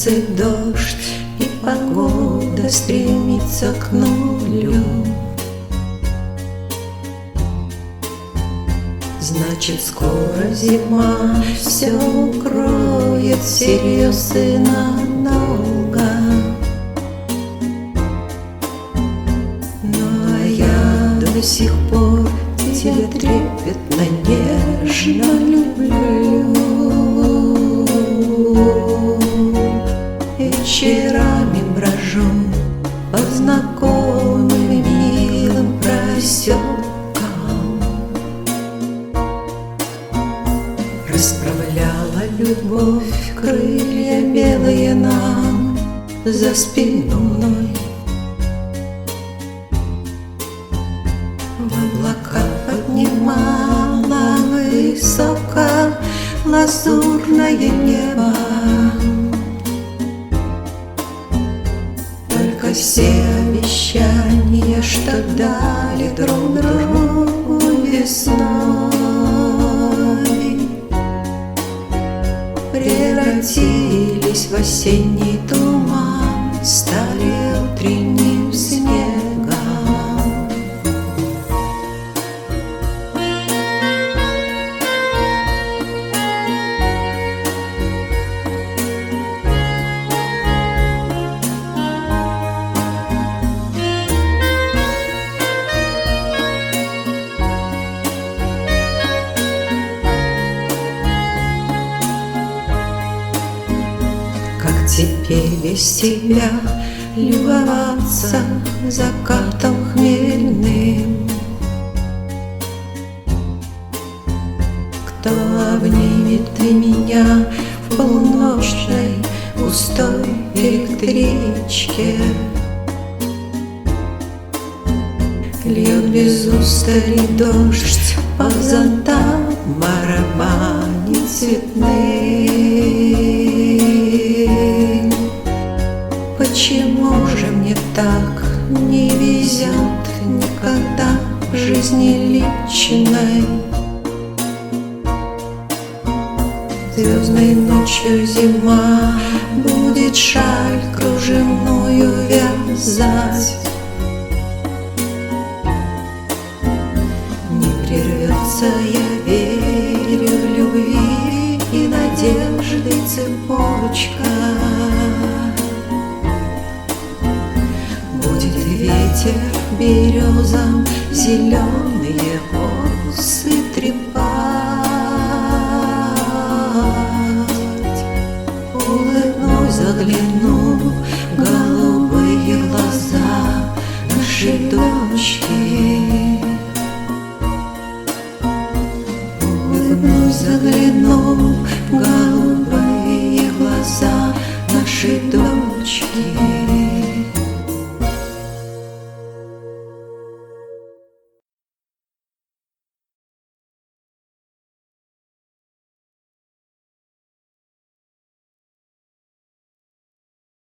улице дождь, и погода стремится к нулю. Значит, скоро зима все укроет всерьез и надолго. Ну а я до сих пор тебя трепетно, нежно люблю. Вечерами брожу по знакомым милым проселкам, расправляла любовь крылья белые нам за спиной. В облака поднимала высоко лазурное небо. Только все обещания, что дали друг другу весной, превратились в осенний туман, стали утренним снегом. Как теперь без тебя любоваться закатом хмельным? Кто обнимет меня в полуночной пустой электричке? Льет без устали дождь, по зонтам барабанит цветным. Почему же мне так не везет никогда в жизни личной? Звездной ночью зима будет шаль кружевную вязать. Не прервется, я верю, в любви и надежды цепочка. Будет ветер березам зеленые